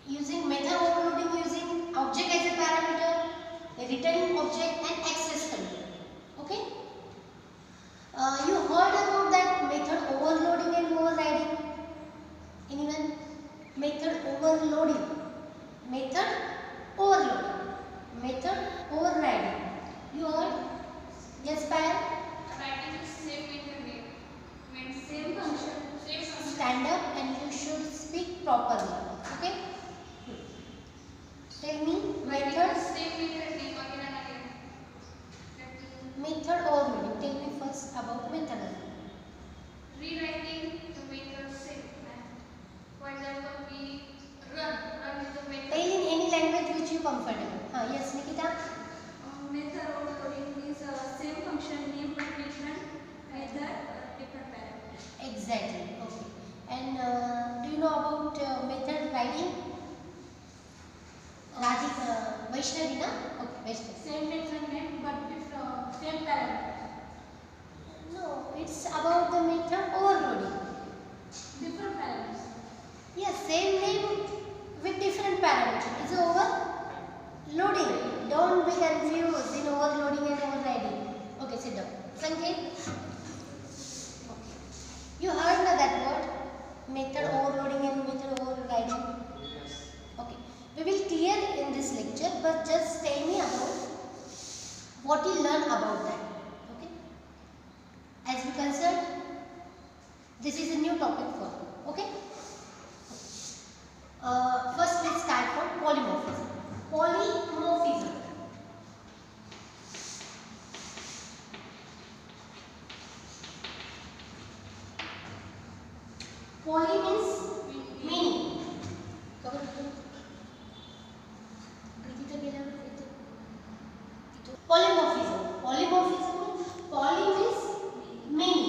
method overloading using object as a parameter, a returning object and access control. Okay. You heard about that method overloading and overriding? Anyone? Method overloading, method overloading, method overriding. You heard? Yes, Payal? Writing is same method name. Means same function. Same function. Stand up and you should speak properly. Okay? Tell me method. Same method name again and again. Method overloading. Tell me first about method. Rewriting the method same. For example, we run is the method. Tell in any language which you comfortable. Yes, Nikita. Method overloading means same function name but different method, different parameters. Exactly. Okay. And do you know about method writing? Radhika, Vaishnavi, na? Okay, Vaishnavi. Same method name but different same parameters. No, it's about the method overloading. Different parameters. Yes, same name with different parameters. It's overloading. Don't be confused in overloading and overriding. Okay, sit down. Sanket. Okay. You heard that word? Method overloading and method overriding. Yes. Okay. We will clear in this lecture, but just tell me about what you learn about that. Okay. As we concerned, this is a new topic for you. Okay. First, let's start from polymorphism. Polymorphism. Poly means many. Polymorphism. Polymorphism means poly means many.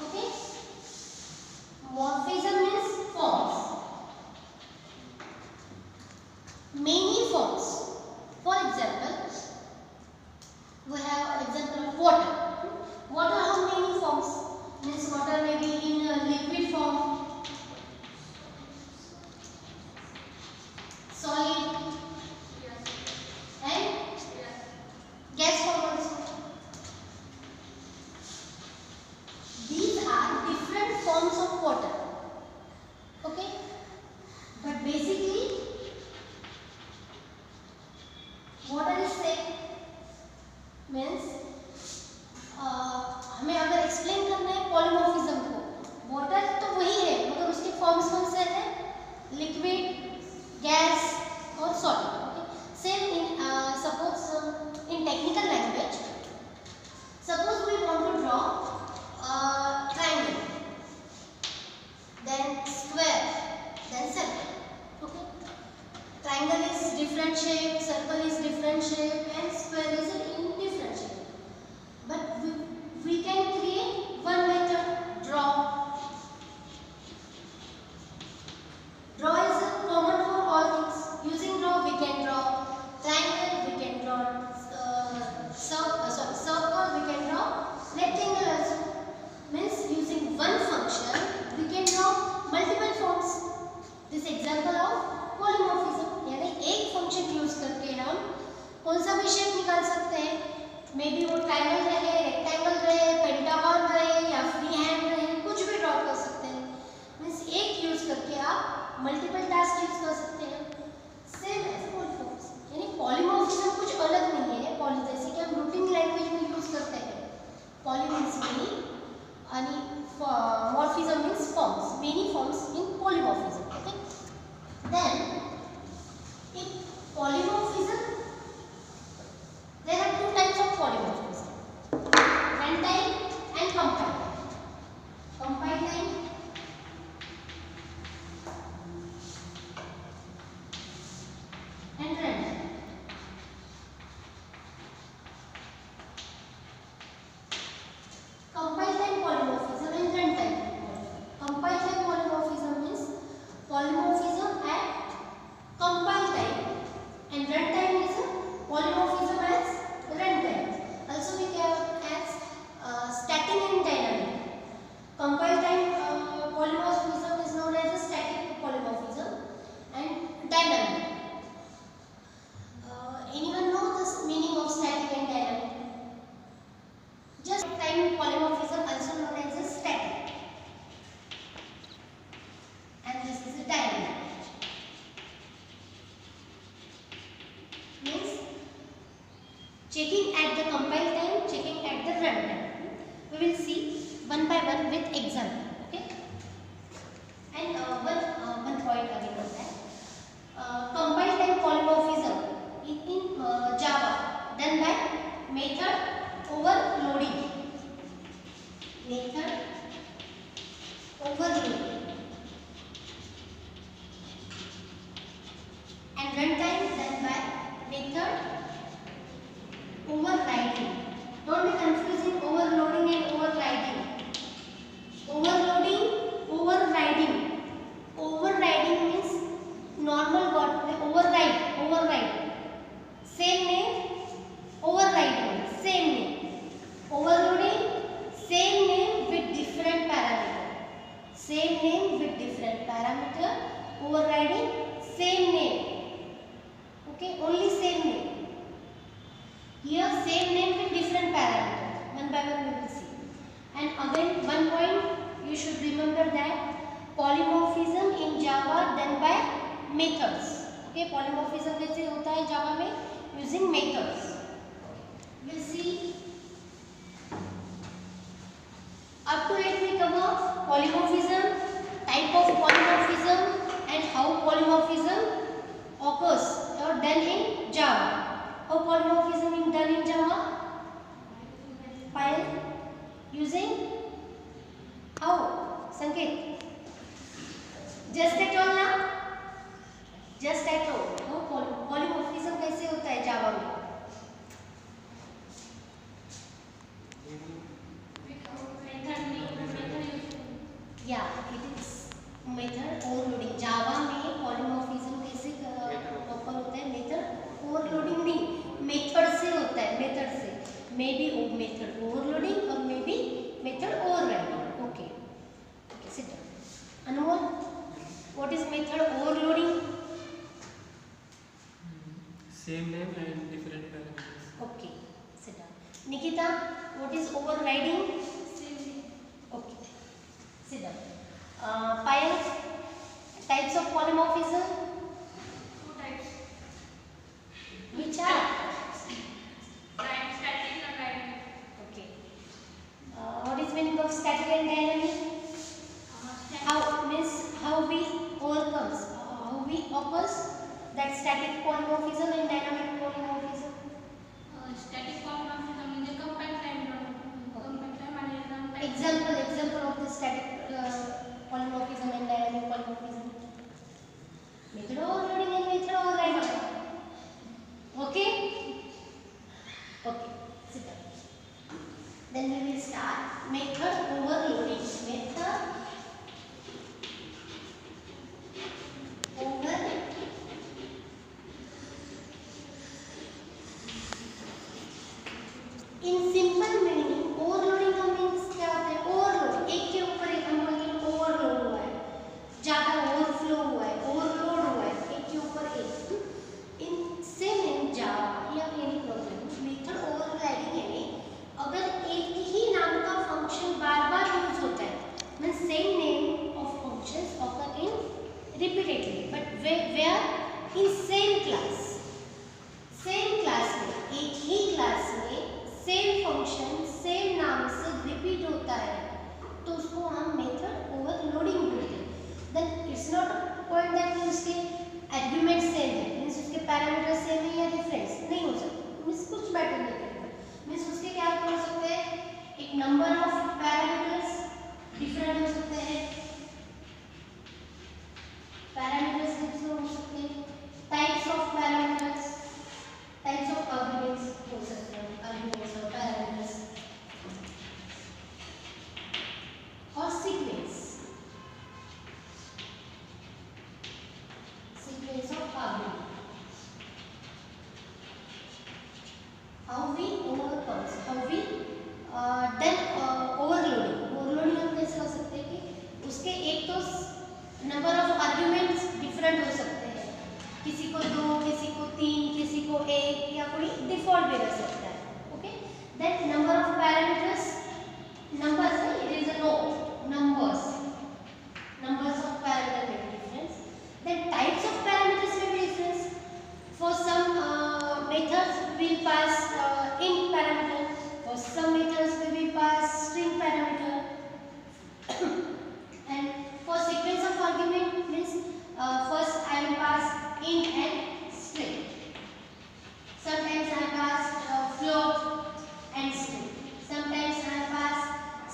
Okay. Morphism means forms. Many forms. For example, we have an example of water. Water has many forms. Means water may be in a liquid form, solid, and gas form also. These are different forms of water. Okay, but basically water is same. Means हमें अगर explain करना है polymorphism को, water तो वही है मगर उसके फॉर्म्स कौन से हैं? लिक्विड, गैस और solid. Okay, same in suppose in technical language, suppose we want to draw triangle, then square, then circle. Okay, triangle is different shape, circle is different shape, and square is in different shape. But we can create one method, draw. Draw is common for all things. Using draw we can draw triangle, we can draw circle, we can draw rectangle also. Means using one function we can draw multiple forms. This example of polymorphism. यानी एक function use करके हम कौन सा भी shape निकाल सकते हैं. मे बी वो ट्रायंगल रहे, रेक्टेंगल रहे, पेंटागन रहे या फ्री हैंड रहे, कुछ भी ड्रॉ कर सकते हैं. मीन्स एक यूज करके आप मल्टीपल टास्क यूज कर सकते हैं. Same as polymorphism. यानी पॉलीमॉर्फिज्म कुछ अलग नहीं है. पॉली जैसे कि हम रूटीन लैंग्वेज में यूज करते हैं. पॉली मीन्स मेनी आणि morphism means forms. Many forms in polymorphism. Okay, then in polymorphism there are two types of polymorphism: runtime and compile time. Compile time and runtime. Compile time polymorphism and runtime polymorphism. Compile time polymorphism means polymorphism at compile time, and runtime is a polymorphism as runtime. Also we have as static and dynamic. Compile time polymorphism is known as a static checking at the compile time, checking at the run time. We will see one by one with example. Okay. And one point again on that. Compile time polymorphism in Java done by method overloading. Method overloading. And runtime done by method overriding. Don't be confusing overloading and overriding. Overloading, overriding. Overriding means normal word. Override. Same name. Overriding, same name. Overloading, same name with different parameter. Same name with different parameter. Overriding, same name. Okay, only same name. Here same name with different parameters. One by one we will see. And again one point you should remember that polymorphism in Java done by methods. Okay, polymorphism कैसे होता है Java में using methods. We'll see. Up to date we cover polymorphism, type of polymorphism, and how polymorphism occurs or done in Java. How polymorphism is done in Java? File using how? Sanket. Just at all ना? Just at all. How polymorphism कैसे होता है Java में? Yeah, it is method overloading. Java में polymorphism कैसे occur होता है? Method overloading नहीं, method से होता है, method से. Maybe method overloading or maybe method overriding. Okay. Okay, sit down. Anmol, what is method overloading? Same name and different parameters. Okay, sit down. Nikita, what is overriding? Same name. Okay, sit down. Payal, types of polymorphism? Two types. Which are? Static and dynamic. Okay. What is meaning of static and dynamic? How means how we overcomes, how we occurs that static polymorphism and dynamic polymorphism. Static polymorphism म्हणजे compile time आणि run time. Example of the static polymorphism and dynamic polymorphism. Method overloading and method overriding. Okay? Okay. Sit down. Then we will start method overloading. Method overloading. In simple meaning, overloading का means क्या होता है? Overload. एक के ऊपर एक हम बोलते हैं overload हुआ है, ज़्यादा overflow हुआ है, overload हुआ है, एक के ऊपर एक. In same in Java या any program, method overriding यानी अगर एक ही नाम का function बार-बार use होता है, means same name of functions occur in repeatedly, but where in same class. Same class में, एक ही class में सेम फंक्शन सेम नाम से रिपीट होता है तो उसको हम मेथड ओवरलोडिंग बोलते हैं. Then it's not point that उसके आर्गुमेंट सेम है, मींस उसके पैरामीटर सेम है या डिफरेंस नहीं हो सकता, मींस कुछ मैटर नहीं करेगा. मींस उसके क्या हो सकते हैं, एक नंबर ऑफ पैरामीटर्स डिफरेंट हो सकते हैं, पैरामीटर्स डिफरेंट हो सकते हैं, types of parameters, types of arguments हो सकते हैं, आर्गुमेंट्स और पैरामीटर्स और sequence of argument. How we overcomes, how we then overloading हम कैसे हो सकते हैं कि उसके एक तो नंबर ऑफ आर्गुमेंट्स डिफरेंट हो सकते हैं, किसी को 2, किसी को 3, किसी को 1 या कोई डिफॉल्ट भी रह सकता है. Okay, then number of parameters, numbers है, it is a no numbers of parameter may be different. Then types of parameters may be different. For some methods we'll pass int parameter. For some methods we will pass string parameter. And for sequence of argument means first I will pass int and string. Sometimes I pass float and string. Sometimes I pass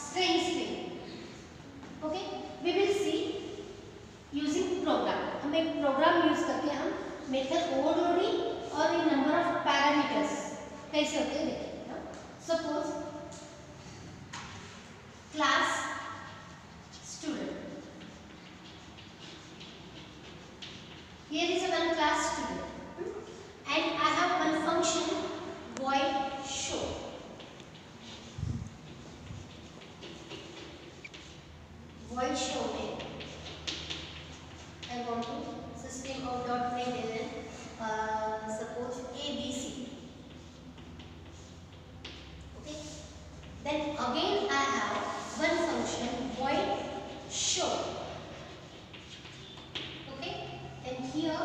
string. Okay, we will see using program. हम एक program use करके हम method overloading और ये number of parameters कैसे होते हैं देखेंगे. Suppose class student. Here is a one class student, and I have one function void show. Void show में I want to system of dot println suppose ABC. Okay. Then again I have one function void show. Okay. And here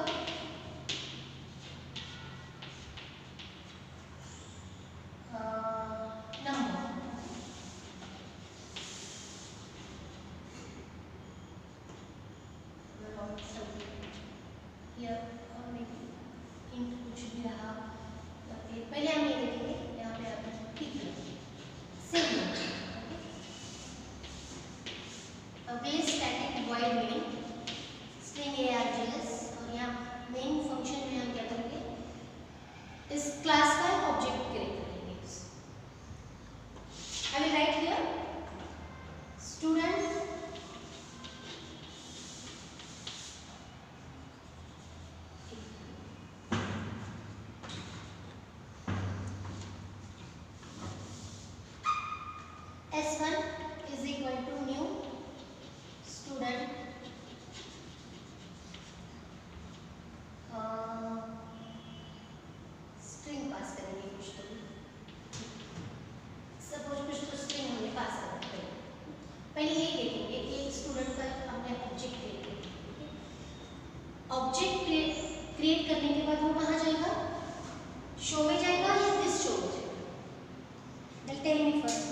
number. Here or maybe int कुछ भी रहा या फिर पहले हम ये देखेंगे यहाँ पे आप ठीक है सेम. अगले static void main string args और यहाँ मेन फंक्शन में हम क्या करेंगे इस क्लास का ऑब्जेक्ट क्रिएट करेंगे. I will write here student S1 is equal to new student string पास करेंगे कुछ तो सपोज कुछ तो स्ट्रिंग हमने पास करते हैं. पहले ये देखेंगे एक स्टूडेंट का हमने ऑब्जेक्ट क्रिएट किया. ऑब्जेक्ट क्रिएट करने के बाद वो कहाँ जाएगा शो में जाएगा या दिस शो में जाएगा. Tell me first.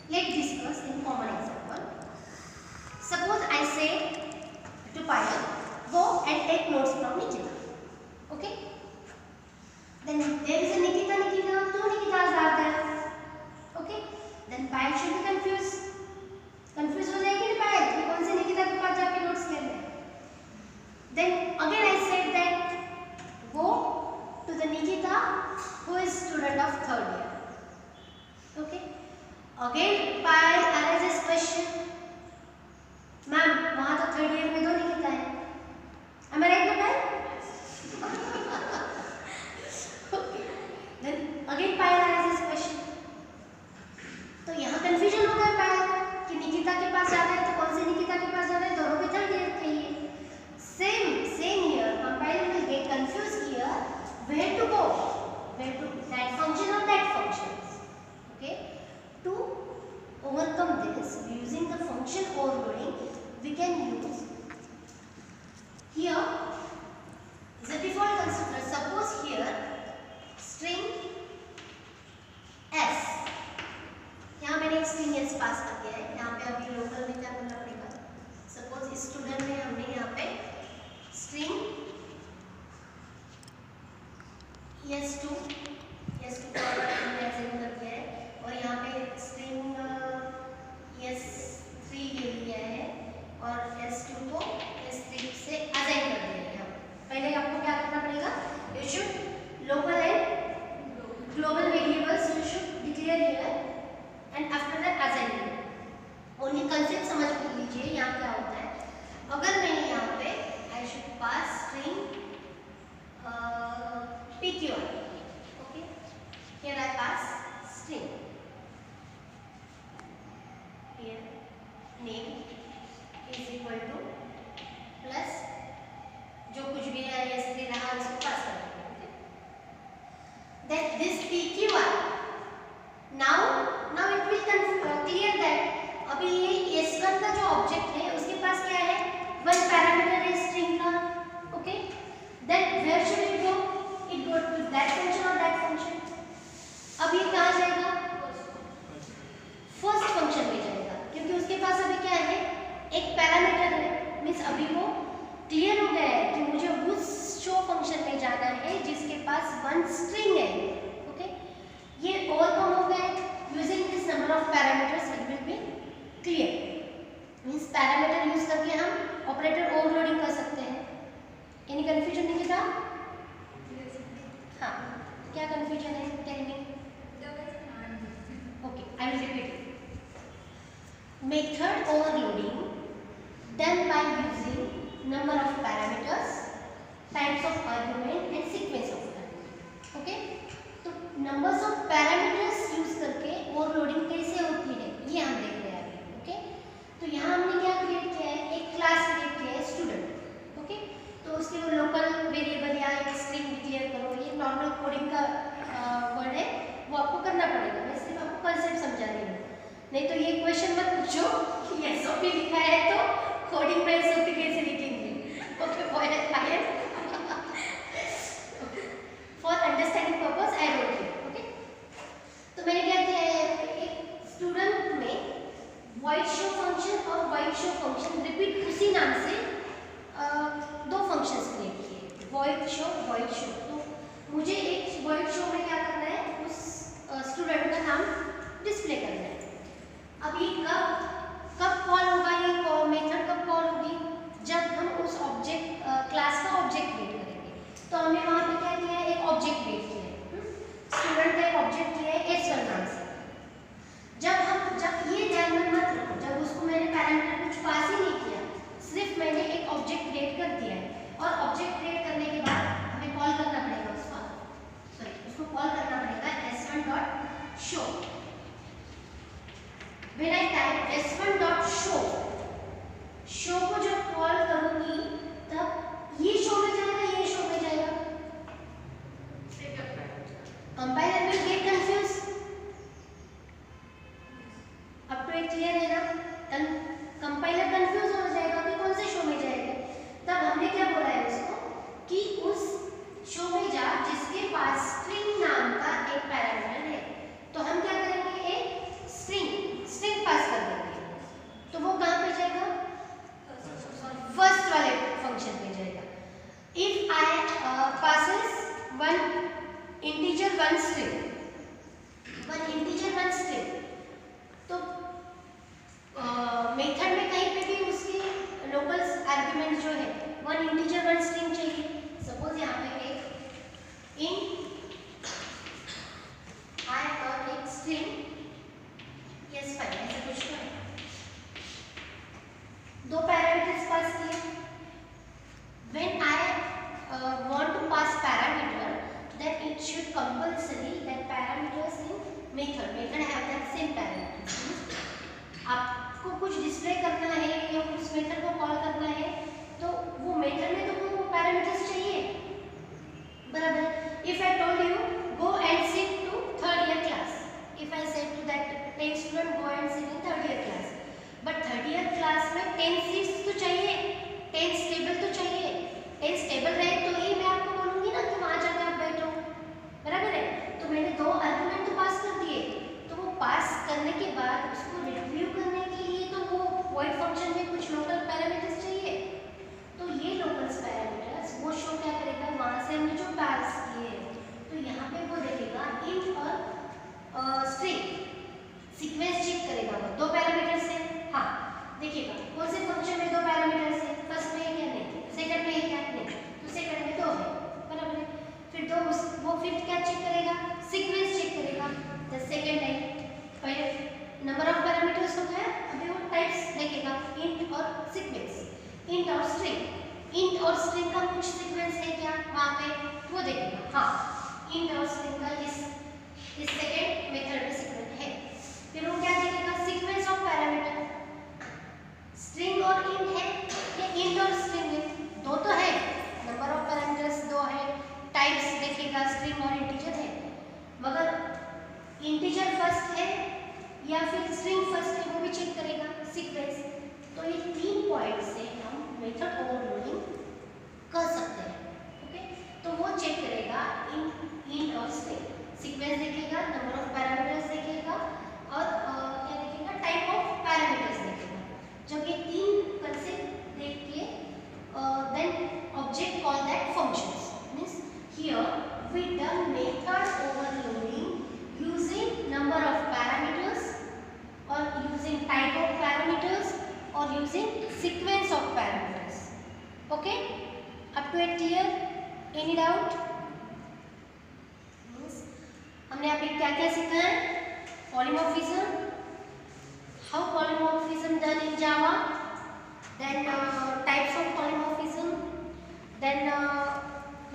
Let's discuss in common example. Suppose I say to Payal, go and take notes from Nikita. Okay? Then there is a Nikita, two Nikitas are there. Okay? Then Payal should be confused. Confused हो जाएगी ना Payal कि कौन से निकिता के पास जाके notes ले ले. Then again I said that go to the Nikita who is student of third year. Okay? Again Payal arises question, ma'am वहाँ तो थर्ड ईयर में दो निकिता है. Am I right, Payal? Okay. Then again Payal arises question. तो यहाँ confusion हो गया Payal कि निकिता के पास जाना है तो कौन से निकिता के पास जाना है, दोनों भी थर्ड ईयर के ही. Same here. Payal will get confused here. Where to go? Where to that function or that function? Okay. To overcome this, using the function overloading, we can use here is a default constructor. Suppose here string s. यहाँ मैंने एक string s पास कर दिया है. यहाँ पे अभी local में क्या करना पड़ेगा. Suppose इस स्टूडेंट में हमने यहाँ पे string s2 का हमने असाइन कर दिया है और यहाँ पे string s3 ले लिया है और s2 को s3 से असाइन कर दिया है. पहले आपको क्या करना पड़ेगा, you should local and global variables you should declare here and after that assign it. Only concept समझ लीजिए यहाँ क्या होता है. अगर मैंने यहाँ पे I should pass string pqr. Okay, here I pass string. Here name is equal to plus जो कुछ भी है s3 रहा उसको पास कर देंगे. that this PQR now it will clear that अभी ये S1 का जो ऑब्जेक्ट है उसके पास क्या है, वन पैरामीटर है स्ट्रिंग का, okay, then where should it go, it go to that function और दैट फंक्शन। अब ये कहाँ जाएगा, फर्स्ट फंक्शन में जाएगा, क्योंकि उसके पास अभी क्या है, एक पैरामीटर है, मींस अभी वो क्लियर हो गया है कि मुझे उस शो फंक्शन में जाना है जिसके पास वन स्ट्रिंग है, ओके। ये ओवरकम हो गया है, using this number of parameters it will be clear, means parameter use करके हम ऑपरेटर ओवरलोडिंग कर सकते हैं। एनी कंफ्यूजन नहीं था? हाँ, क्या कंफ्यूजन है, tell me. Okay, I will repeat. Method overloading done by using number of parameters, types of argument and sequence of argument, okay। तो numbers of parameters यूज करके ओवरलोडिंग कैसे होती है ये हम देख रहे हैं अभी, ओके। तो यहाँ हमने क्या क्रिएट किया है, एक क्लास क्रिएट किया है स्टूडेंट, ओके। तो उसके वो लोकल वेरिएबल या एक स्ट्रिंग डिक्लेयर करो, ये नॉर्मल कोडिंग का वर्ड है, वो आपको करना पड़ेगा, मैं सिर्फ आपको कंसेप्ट समझा रही हूँ, नहीं तो ये क्वेश्चन मत पूछो कि एसओपी लिखा है तो कोडिंग में एसओपी कैसे लिखेंगे, okay. For understanding purpose I wrote it, okay. तो मैंने क्या किया है, एक स्टूडेंट में वाइट शो फंक्शन और वाइट शो फंक्शन रिपीट उसी नाम से दो फंक्शंस क्रिएट किए, वाइट शो। तो मुझे एक वाइट शो में क्या करना है, उस स्टूडेंट का नाम डिस्प्ले करना है। अब ये कब कॉल होगा, ये मेथड कब कॉल होगी, जब हम उस ऑब्जेक्ट क्लास का ऑब्जेक्ट क्रिएट करेंगे। तो हमने वहाँ पे क्या किया है, एक ऑब्जेक्ट क्रिएट किया है, स्टूडेंट का एक ऑब्जेक्ट किया है S1 नाम से। जब ये ध्यान में मत रखो, जब उसको मैंने पैरामीटर कुछ पास ही नहीं किया, सिर्फ मैंने एक ऑब्जेक्ट क्रिएट कर दिया है, और ऑब्जेक्ट क्रिएट करने के बाद हमें कॉल करना पड़ेगा उसको कॉल करना पड़ेगा S1.show। When I type S1.show, show को जब कॉल करूंगी तब ये शो में जाएगा, ये शो में जाएगा, कंपाइलर will get confused। अब तो एक क्लियर है ना, कंपाइलर कंफ्यूज हो जाएगा कि कौन से शो में जाएगा। तब हमने क्या बोला है उसको कि उस शो में जा जिसके पास स्ट्रिंग नाम का एक पैरामीटर है। तो हम क्या करेंगे, एक स्ट्रिंग पास कर देंगे, तो वो कहाँ पे जाएगा, फर्स्ट वाले फंक्शन पे जाएगा। If I passes one integer one string, तो मेथड में कहीं पे भी उसकी लोकल आर्गुमेंट जो है वन इंटीजर वन स्ट्रिंग चाहिए। सपोज यहाँ पे एक int आई और एक स्ट्रिंग yes fine, ऐसा कुछ तो है, दो पैरामीटर्स पास किए। When I want to pass parameter, then it should compulsory that parameters in method have that same parameters। आपको कुछ डिस्प्ले करना है या उस मेथड को कॉल करना है, तो वो मेथड में तो वो पैरामीटर्स चाहिए, बराबर। If I told you go and sit to third year class, if I said to that 10 student go and sit in third year class, but third year class में 10 सीट्स तो चाहिए, 10 table तो चाहिए, 10 table रहे तो ही मैं आपको बोलूँगी ना कि वहाँ जाकर आप बैठो, बराबर है। तो मैंने दो आर्गुमेंट तो पास कर दिए, तो वो पास करने के बाद उसको रिट्रीव करने के लिए तो वो वॉइड फंक्शन में कुछ लोकल पैरामीटर्स चाहिए। तो ये लोकल पैरामीटर्स वो शो क्या करेगा, वहाँ से हमने जो पास किए तो यहाँ पे वो देखेगा इंट और स्ट्रिंग, सीक्वेंस चेक करेगा, वो दो पैरामीटर्स है। हाँ देखिएगा कौन से फंक्शन में दो पैरामीटर्स है, फर्स्ट में है क्या, नहीं, सेकंड में है क्या, नहीं, तो सेकंड में दो है, बराबर है। फिर दो वो फिर क्या चेक करेगा, सीक्वेंस चेक करेगा, द सेकंड टाइप। पहले नंबर ऑफ पैरामीटर्स हो गया, अभी वो टाइप्स देखेगा, इंट और सीक्वेंस, इंट और स्ट्रिंग का कुछ सीक्वेंस है क्या वहाँ पे वो देखेगा। हाँ इंट और स्ट्रिंग का इस सेकंड मेथड में सीक्वेंस है। फिर वो क्या देखेगा, सीक्वेंस ऑफ पैरामीटर, स्ट्रिंग और इंट है या इंट और स्ट्रिंग है, दो तो है, नंबर ऑफ पैरामीटर्स दो है, टाइप्स देखेगा स्ट्रिंग और इंटीजर है, या फिर स्ट्रिंग फर्स्ट है वो भी चेक करेगा, सीक्वेंस। तो ये 3 पॉइंट से हम मेथड ओवरलोडिंग कर सकते हैं। ओके, तो वो चेक करेगा इन और स्ट्रिंग, सीक्वेंस देखेगा, नंबर ऑफ पैरामीटर्स देखेगा और क्या देखेगा, टाइप ऑफ पैरामीटर्स देखेगा। जब ये 3 कंसेप्ट देख के then object call that functions. Means here we done method overloading using number of parameters or using type of parameters or using sequence of parameters. Okay, up to it clear? Any doubt? हमने अभी क्या क्या सीखा है? Polymorphism, how polymorphism done in Java, then types of polymorphism, then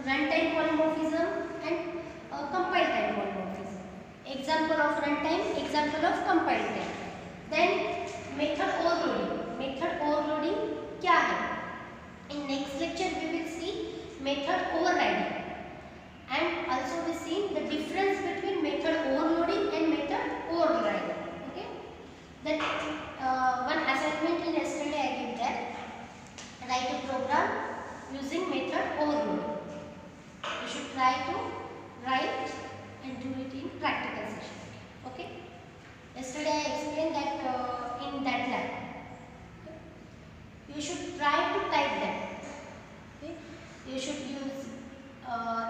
runtime polymorphism and compile time polymorphism. Example of runtime, example of compile time. Then method overloading. Method overloading क्या है? In next lecture we will see method overriding and also we see the difference between method overloading and method overriding. Okay. Then one assignment in yesterday I gave that write a program using method overloading. You should try to write and do it in practical session. Okay. Yesterday I explained that in that lab. Okay? You should try to type that. Okay. You should use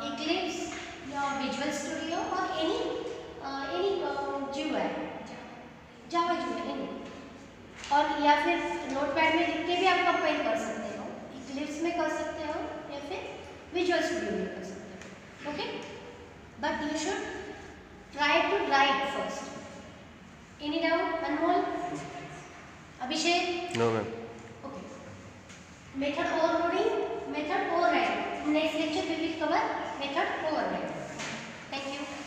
Eclipse or Visual Studio or any GUI, Java GUI any. और या फिर notepad में लिख के भी आप compile कर सकते हो, Eclipse में कर सकते हो या फिर Visual Studio में कर सकते हो। Okay, but you should try to write first. Any doubt? Anmol? Abhishek? No, ma'am. Okay. Method